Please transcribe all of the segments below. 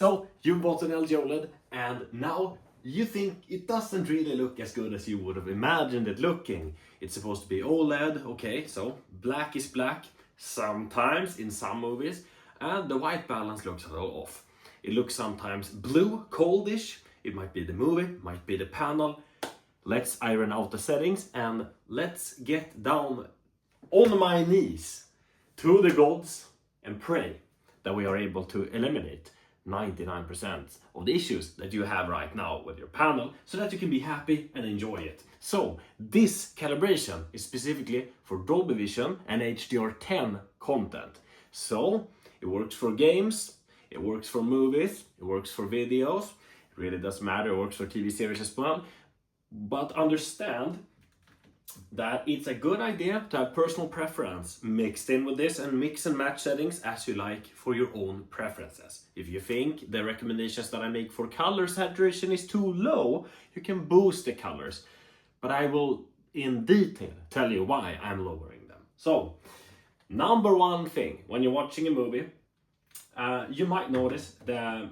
So you bought an LG OLED and now you think it doesn't really look as good as you would have imagined it looking. It's supposed to be OLED, okay, so black is black, sometimes in some movies, and the white balance looks a little off. It looks sometimes blue, coldish, it might be the movie, might be the panel. Let's iron out the settings and let's get down on my knees to the gods and pray that we are able to eliminate 99% of the issues that you have right now with your panel so that you can be happy and enjoy it. So this calibration is specifically for Dolby Vision and HDR10 content. So it works for games, it works for movies, it works for videos, it really doesn't matter, it works for TV series as well. But understand that it's a good idea to have personal preference mixed in with this and mix and match settings as you like for your own preferences. If you think the recommendations that I make for color saturation is too low, you can boost the colors. But I will in detail tell you why I'm lowering them. So, number one thing, when you're watching a movie, you might notice the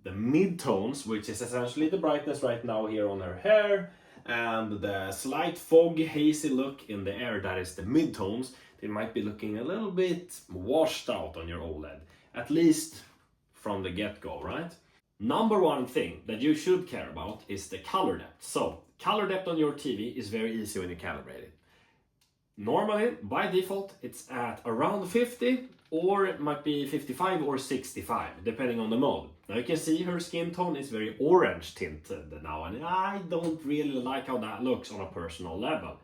mid-tones, which is essentially the brightness right now here on her hair, and the slight fog, hazy look in the air, that is the mid-tones. They might be looking a little bit washed out on your OLED, at least from the get-go, right? Number one thing that you should care about is the color depth. So, color depth on your TV is very easy when you calibrate it. Normally, by default, it's at around 50, or it might be 55 or 65, depending on the mode. Now you can see her skin tone is very orange tinted now, and I don't really like how that looks on a personal level.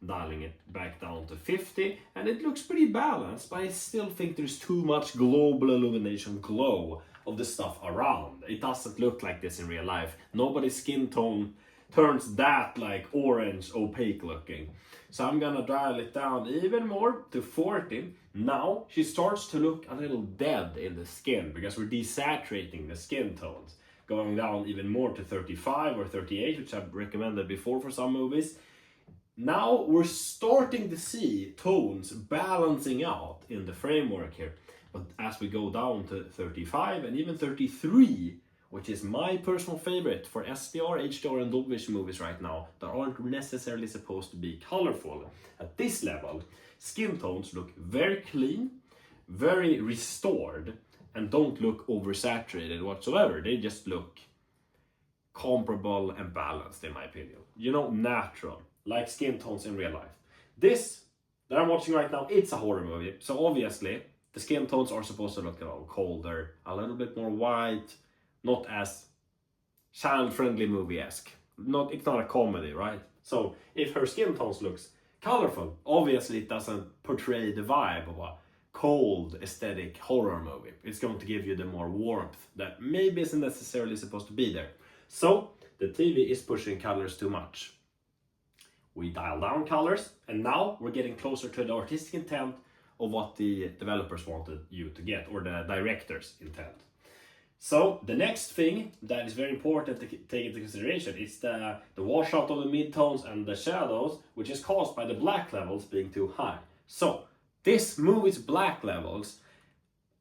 Dialing it back down to 50, and it looks pretty balanced, but I still think there's too much global illumination glow of the stuff around. It doesn't look like this in real life. Nobody's skin tone turns that like orange opaque looking. So I'm gonna dial it down even more to 40. Now she starts to look a little dead in the skin because we're desaturating the skin tones. Going down even more to 35 or 38, which I've recommended before for some movies. Now we're starting to see tones balancing out in the framework here. But as we go down to 35 and even 33, which is my personal favorite for SDR, HDR and Dolby Vision movies right now that aren't necessarily supposed to be colorful. At this level, skin tones look very clean, very restored, and don't look oversaturated whatsoever. They just look comparable and balanced in my opinion. You know, natural, like skin tones in real life. This that I'm watching right now, it's a horror movie, so obviously the skin tones are supposed to look a little colder, a little bit more white, not as child-friendly movie-esque. It's not a comedy, right? So if her skin tones looks colorful, obviously it doesn't portray the vibe of a cold aesthetic horror movie. It's going to give you the more warmth that maybe isn't necessarily supposed to be there. So the TV is pushing colors too much. We dial down colors, and now we're getting closer to the artistic intent of what the developers wanted you to get, or the director's intent. So the next thing that is very important to take into consideration is the washout of the midtones and the shadows, which is caused by the black levels being too high. So this movie's black levels,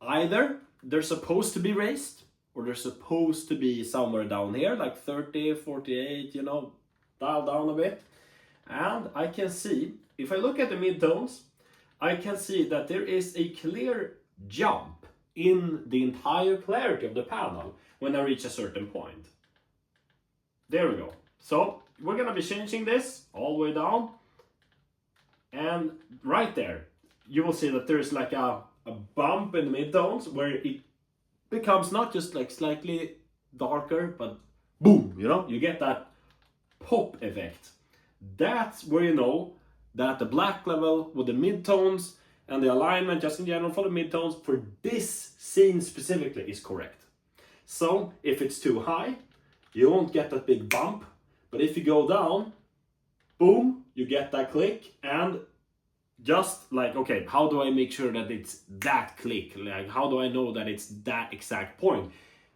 either they're supposed to be raised, or they're supposed to be somewhere down here, like 30, 48, you know, dial down a bit. And I can see, if I look at the midtones, I can see that there is a clear jump in the entire clarity of the panel when I reach a certain point. There we go. So we're gonna be changing this all the way down, and right there you will see that there's like a bump in the midtones where it becomes not just like slightly darker, but boom, you know, you get that pop effect. That's where you know that the black level with the midtones and the alignment just in general for the midtones for this scene specifically is correct. So if it's too high, you won't get that big bump, but if you go down, boom, you get that click. And just like, okay, how do I make sure that it's that click? Like, how do I know that it's that exact point?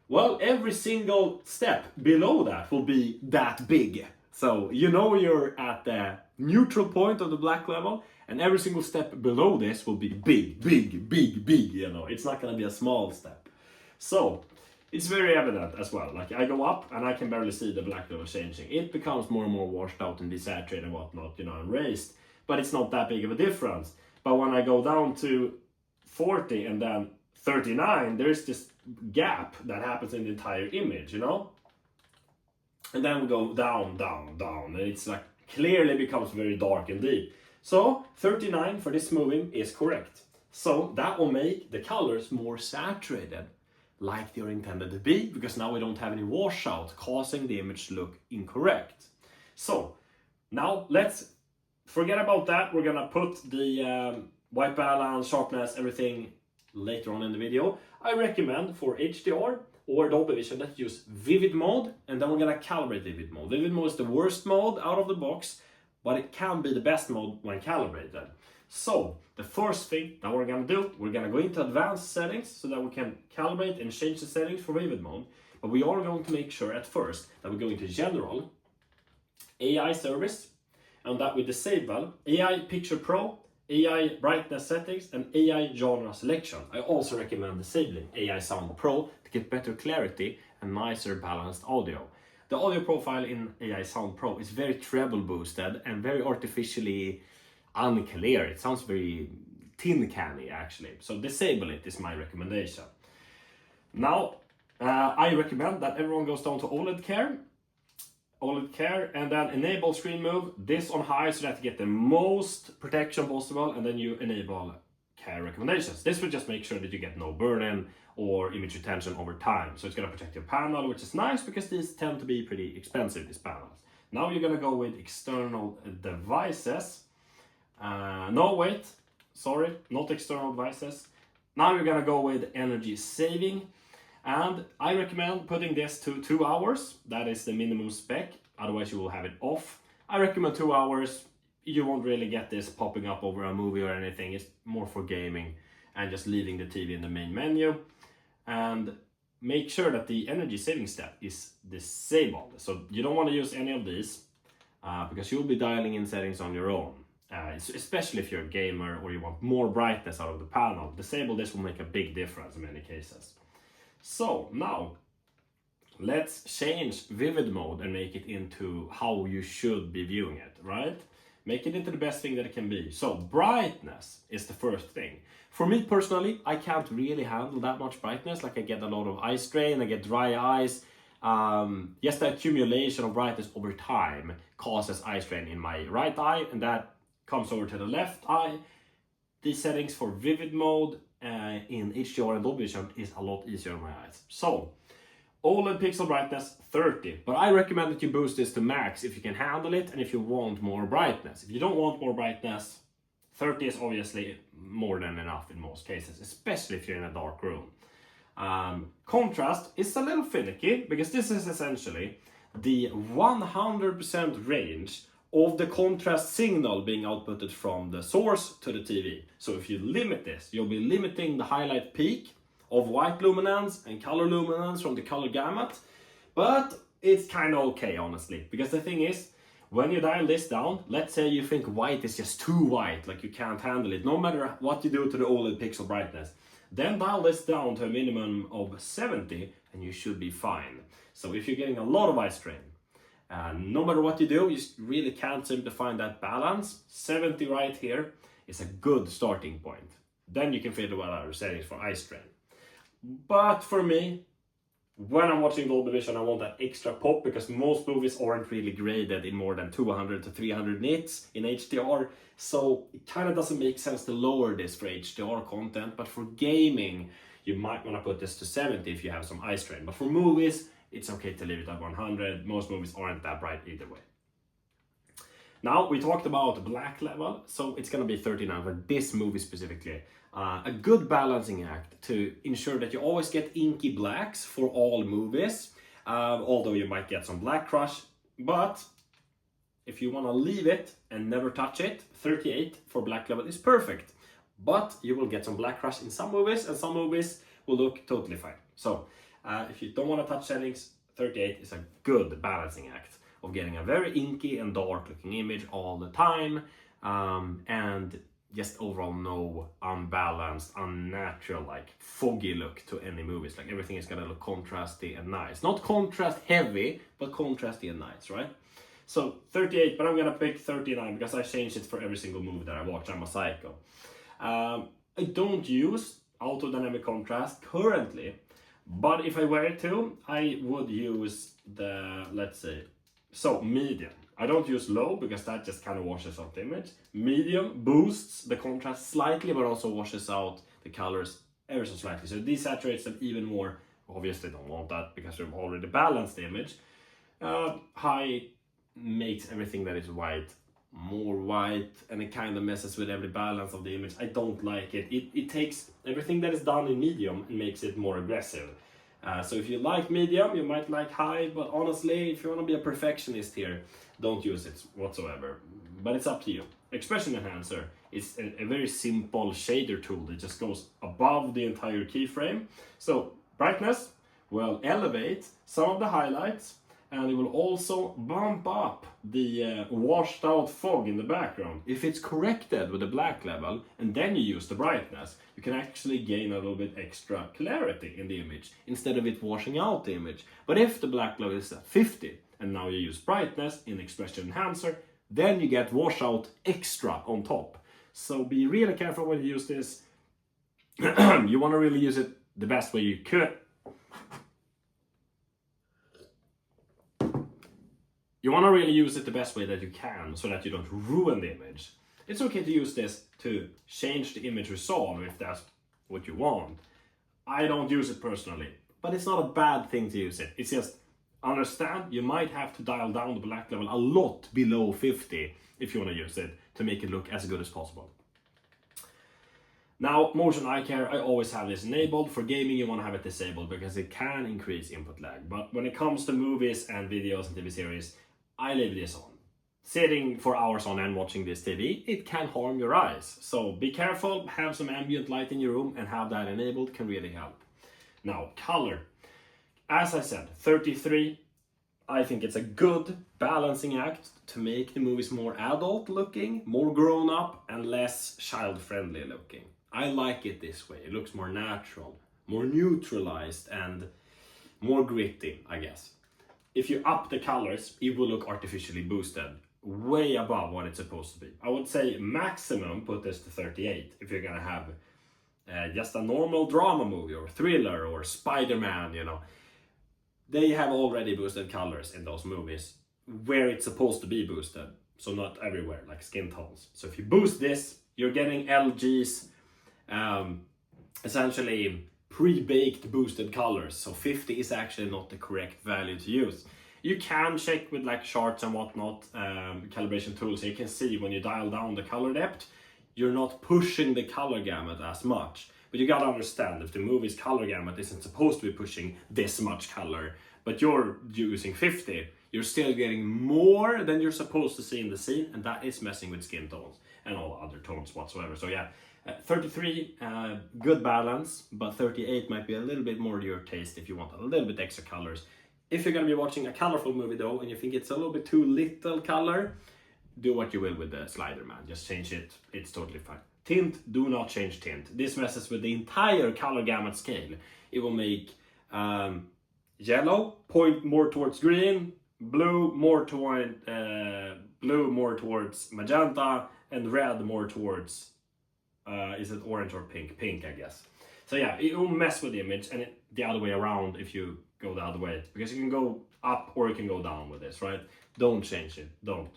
Well, every single step below that will be that big. So you know you're at the neutral point of the black level, and every single step below this will be big, big, big, big, you know. It's not gonna be a small step. So it's very evident as well. Like I go up and I can barely see the black level changing. It becomes more and more washed out and desaturated and whatnot, you know, and raised. But it's not that big of a difference. But when I go down to 40 and then 39, there's this gap that happens in the entire image, you know? And then we go down, down, down, and it's like clearly becomes very dark and deep. So 39 for this moving is correct. So that will make the colors more saturated, like they are intended to be, because now we don't have any washout causing the image to look incorrect. So now let's forget about that. We're gonna put the white balance, sharpness, everything later on in the video. I recommend for HDR or Dolby Vision that you use vivid mode, and then we're gonna calibrate vivid mode. Vivid mode is the worst mode out of the box, but it can be the best mode when calibrated. So the first thing that we're gonna do, we're gonna go into advanced settings so that we can calibrate and change the settings for vivid mode. But we are going to make sure at first that we go into general, AI service, and that we disable AI Picture Pro, AI brightness settings, and AI genre selection. I also recommend disabling AI Sound Pro to get better clarity and nicer balanced audio. The audio profile in AI Sound Pro is very treble boosted and very artificially unclear. It sounds very tin canny actually. So disable it is my recommendation. Now, I recommend that everyone goes down to OLED care, and then enable screen move, this on high so that you get the most protection possible, and then you enable care recommendations. This will just make sure that you get no burn-in or image retention over time. So it's gonna protect your panel, which is nice because these tend to be pretty expensive, these panels. Now you're gonna go with external devices. No, wait, sorry, not external devices. Now you're gonna go with energy saving. And I recommend putting this to 2 hours. That is the minimum spec, otherwise you will have it off. I recommend 2 hours. You won't really get this popping up over a movie or anything. It's more for gaming and just leaving the TV in the main menu. And make sure that the energy saving step is disabled. So you don't want to use any of these because you'll be dialing in settings on your own. Especially if you're a gamer or you want more brightness out of the panel. Disable this will make a big difference in many cases. So now let's change vivid mode and make it into how you should be viewing it, right? Make it into the best thing that it can be. So brightness is the first thing. For me personally, I can't really handle that much brightness. Like I get a lot of eye strain, I get dry eyes. Just the accumulation of brightness over time causes eye strain in my right eye, and that comes over to the left eye. These settings for vivid mode in HDR and Dolby Vision is a lot easier on my eyes. So OLED pixel brightness 30, but I recommend that you boost this to max if you can handle it and if you want more brightness. If you don't want more brightness, 30 is obviously more than enough in most cases, especially if you're in a dark room. Contrast is a little finicky because this is essentially the 100% range of the contrast signal being outputted from the source to the TV. So if you limit this, you'll be limiting the highlight peak of white luminance and color luminance from the color gamut. But it's kind of okay, honestly, because the thing is, when you dial this down, let's say you think white is just too white, like you can't handle it, no matter what you do to the OLED pixel brightness, then dial this down to a minimum of 70 and you should be fine. So if you're getting a lot of eye strain, no matter what you do, you really can't seem to find that balance, 70 right here is a good starting point. Then you can fiddle with other settings for eye strain. But for me, when I'm watching Dolby Vision, I want that extra pop because most movies aren't really graded in more than 200 to 300 nits in HDR. So it kind of doesn't make sense to lower this for HDR content. But for gaming, you might want to put this to 70 if you have some eye strain. But for movies, it's okay to leave it at 100. Most movies aren't that bright either way. Now, we talked about black level, so it's going to be 39 for this movie specifically. A good balancing act to ensure that you always get inky blacks for all movies, although you might get some black crush. But if you want to leave it and never touch it, 38 for black level is perfect. But you will get some black crush in some movies, and some movies will look totally fine. So if you don't want to touch settings, 38 is a good balancing act of getting a very inky and dark looking image all the time. And just overall no unbalanced, unnatural, like foggy look to any movies. Like everything is gonna look contrasty and nice. Not contrast heavy, but contrasty and nice, right? So 38, but I'm gonna pick 39 because I changed it for every single movie that I watch. I'm a psycho. I don't use auto dynamic contrast currently, but if I were to, I would use the, let's say, so medium. I don't use low because that just kind of washes out the image. Medium boosts the contrast slightly, but also washes out the colors ever so slightly. So it desaturates them even more. Obviously don't want that because we've already balanced the image. High makes everything that is white more white, and it kind of messes with every balance of the image. I don't like it. It takes everything that is done in medium and makes it more aggressive. So if you like medium, you might like high, but honestly, if you want to be a perfectionist here, don't use it whatsoever. But it's up to you. Expression Enhancer is a very simple shader tool that just goes above the entire keyframe. So brightness will elevate some of the highlights, and it will also bump up the washed out fog in the background. If it's corrected with the black level and then you use the brightness, you can actually gain a little bit extra clarity in the image instead of it washing out the image. But if the black level is at 50 and now you use brightness in Expression Enhancer, then you get washout extra on top. So be really careful when you use this. You want to really use it the best way you could. You want to really use it the best way that you can so that you don't ruin the image. It's okay to use this to change the image resolve if that's what you want. I don't use it personally, but it's not a bad thing to use it. It's just, understand, you might have to dial down the black level a lot below 50 if you want to use it to make it look as good as possible. Now, motion eye care, I always have this enabled. For gaming, you want to have it disabled because it can increase input lag. But when it comes to movies and videos and TV series, I leave this on. Sitting for hours on end watching this TV, it can harm your eyes. So be careful, have some ambient light in your room and have that enabled can really help. Now, color. As I said, 33, I think it's a good balancing act to make the movies more adult looking, more grown up and less child friendly looking. I like it this way. It looks more natural, more neutralized and more gritty, I guess. If you up the colors, it will look artificially boosted, way above what it's supposed to be. I would say maximum put this to 38 if you're gonna have just a normal drama movie or thriller or Spider-Man, you know. They have already boosted colors in those movies where it's supposed to be boosted, so not everywhere, like skin tones. So if you boost this, you're getting LG's essentially pre-baked boosted colors, so 50 is actually not the correct value to use. You can check with like charts and whatnot, calibration tools, so you can see when you dial down the color depth, you're not pushing the color gamut as much. But you gotta understand, if the movie's color gamut isn't supposed to be pushing this much color, but you're using 50, you're still getting more than you're supposed to see in the scene, and that is messing with skin tones and all other tones whatsoever. So yeah, 33, good balance, but 38 might be a little bit more to your taste if you want a little bit extra colors. If you're gonna be watching a colorful movie though, and you think it's a little bit too little color, do what you will with the slider, man. Just change it, it's totally fine. Tint, do not change tint. This messes with the entire color gamut scale. It will make yellow point more towards green, blue more towards magenta, and red more towards is it orange or pink? Pink, I guess. So yeah, it will mess with the image, and the other way around if you go the other way, because you can go up or you can go down with this, right? Don't change it, don't.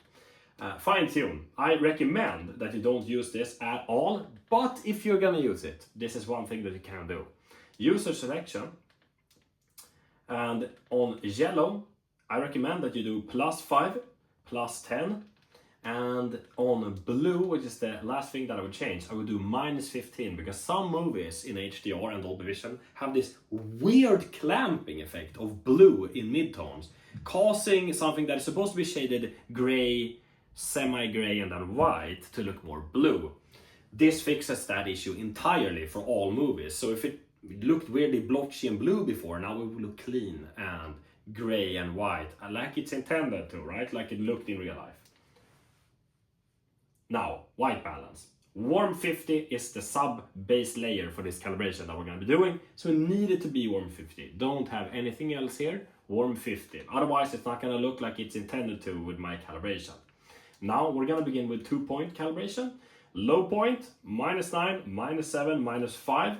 Fine tune. I recommend that you don't use this at all, but if you're gonna use it, this is one thing that you can do. User selection, and on yellow, I recommend that you do +5, +10, and on blue, which is the last thing that I would change, I would do -15, because some movies in HDR and Dolby Vision have this weird clamping effect of blue in midtones, causing something that is supposed to be shaded gray, semi-gray and then white to look more blue. This fixes that issue entirely for all movies. So if it looked weirdly blotchy and blue before, now it will look clean and gray and white, like it's intended to, right? Like it looked in real life. Now, white balance. Warm 50 is the sub base layer for this calibration that we're going to be doing, so we need it to be warm 50. Don't have anything else here, warm 50. Otherwise it's not going to look like it's intended to with my calibration. Now we're going to begin with 2-point calibration. Low point, -9, -7, -5.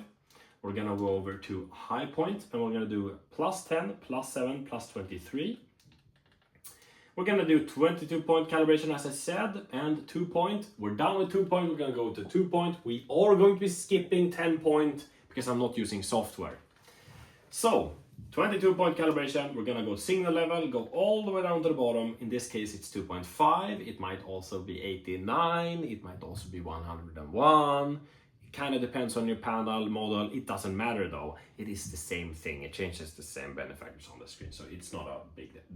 We're going to go over to high point and we're going to do +10, +7, +23. We're going to do 22-point calibration as I said, and 2-point. We're done with 2-point, we're going to go to 2-point. We are going to be skipping 10-point because I'm not using software. So, 22-point calibration, we're going to go signal level, go all the way down to the bottom. In this case it's 2.5, it might also be 89, it might also be 101. It kind of depends on your panel model, it doesn't matter though. It is the same thing, it changes the same benefactors on the screen, so it's not a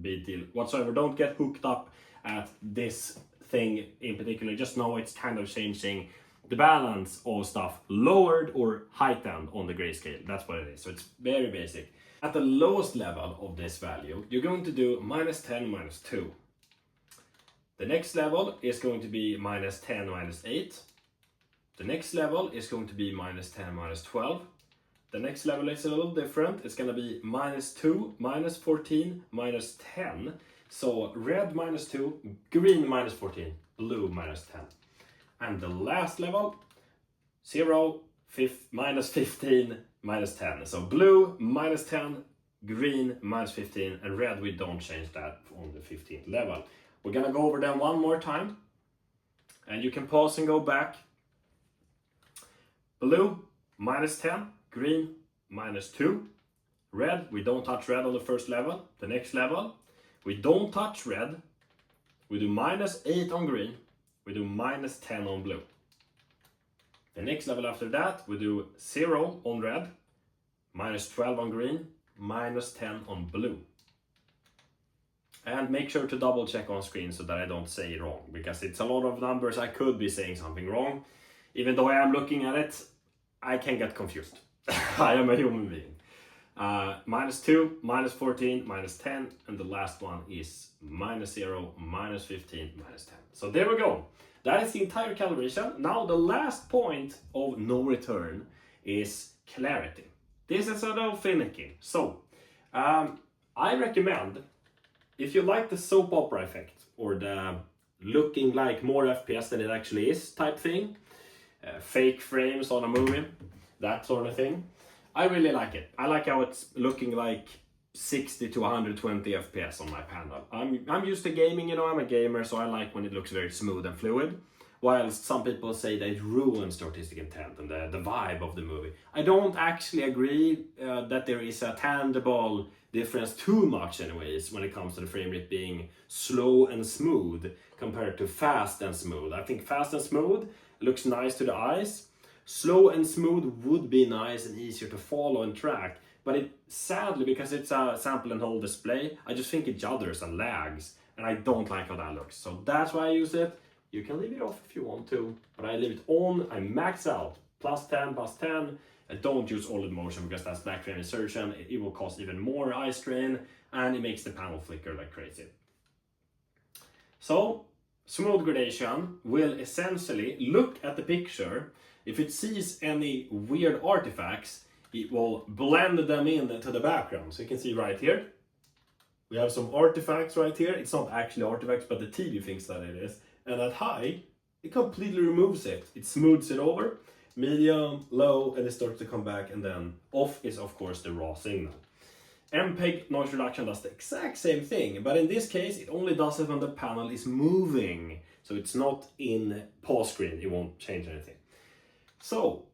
big deal whatsoever. Don't get hooked up at this thing in particular, just know it's kind of changing the balance of stuff, lowered or heightened on the grayscale. That's what it is, so it's very basic. At the lowest level of this value, you're going to do -10, -2. The next level is going to be -10, -8. The next level is going to be -10, -12. The next level is a little different. It's going to be -2, -14, -10. So red -2, green -14, blue -10. And the last level, 0, -15, -10. So blue -10, green -15, and red we don't change that on the 15th level. We're gonna go over them one more time, and you can pause and go back. Blue -10, green -2, red we don't touch red on the first level. The next level we don't touch red. We do -8 on green. We do -10 on blue. The next level after that, we do 0 on red, -12 on green, -10 on blue. And make sure to double check on screen so that I don't say it wrong, because it's a lot of numbers, I could be saying something wrong. Even though I am looking at it, I can get confused. I am a human being. -2, -14, -10, and the last one is -0, -15, -10. So there we go. That is the entire calibration. Now the last point of no return is clarity. This is a little finicky. So, I recommend, if you like the soap opera effect, or the looking like more FPS than it actually is type thing, fake frames on a movie, that sort of thing, I really like it. I like how it's looking like 60 to 120 FPS on my panel. I'm used to gaming, you know, I'm a gamer, so I like when it looks very smooth and fluid. While some people say that it ruins the artistic intent and the vibe of the movie. I don't actually agree that there is a tangible difference too much anyways when it comes to the frame rate being slow and smooth compared to fast and smooth. I think fast and smooth looks nice to the eyes. Slow and smooth would be nice and easier to follow and track. But it, sadly, because it's a sample and hold display, I just think it judders and lags, and I don't like how that looks. So that's why I use it. You can leave it off if you want to, but I leave it on. I max out +10, +10. I don't use OLED motion because that's black frame insertion. It will cause even more eye strain, and it makes the panel flicker like crazy. So, smooth gradation will essentially look at the picture. If it sees any weird artifacts, it will blend them in to the background. So you can see right here, we have some artifacts right here. It's not actually artifacts, but the TV thinks that it is. And at high, it completely removes it. It smooths it over, medium, low, and it starts to come back, and then off is of course the raw signal. MPEG noise reduction does the exact same thing, but in this case it only does it when the panel is moving. So it's not in pause screen, it won't change anything. So,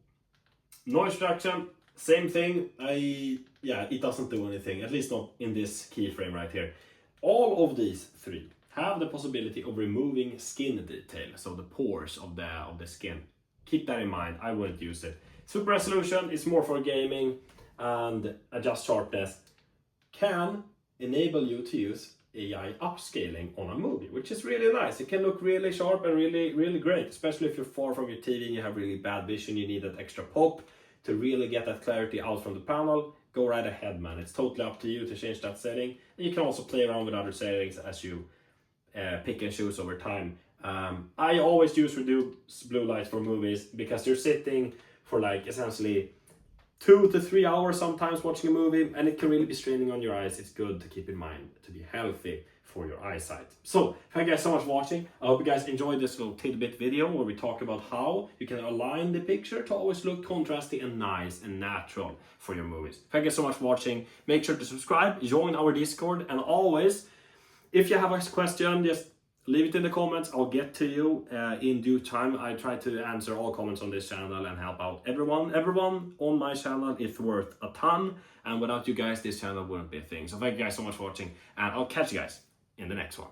noise reduction, same thing. It doesn't do anything, at least not in this keyframe right here. All of these three have the possibility of removing skin detail, so the pores of the skin. Keep that in mind, I wouldn't use it. Super resolution is more for gaming, and adjust sharpness can enable you to use AI upscaling on a movie, which is really nice. It can look really sharp and really great, especially if you're far from your TV and you have really bad vision, you need that extra pop to really get that clarity out from the panel. Go right ahead, man. It's totally up to you to change that setting. And you can also play around with other settings as you pick and choose over time. I always use reduced blue light for movies because you're sitting for like essentially 2 to 3 hours sometimes watching a movie, and it can really be straining on your eyes. It's good to keep in mind to be healthy for your eyesight. So thank you guys so much for watching. I hope you guys enjoyed this little tidbit video where we talk about how you can align the picture to always look contrasty and nice and natural for your movies. Thank you so much for watching. Make sure to subscribe, join our Discord, and always, if you have a question, just leave it in the comments. I'll get to you in due time. I try to answer all comments on this channel and help out everyone. Everyone on my channel is worth a ton, and without you guys, this channel wouldn't be a thing. So thank you guys so much for watching, and I'll catch you guys in the next one.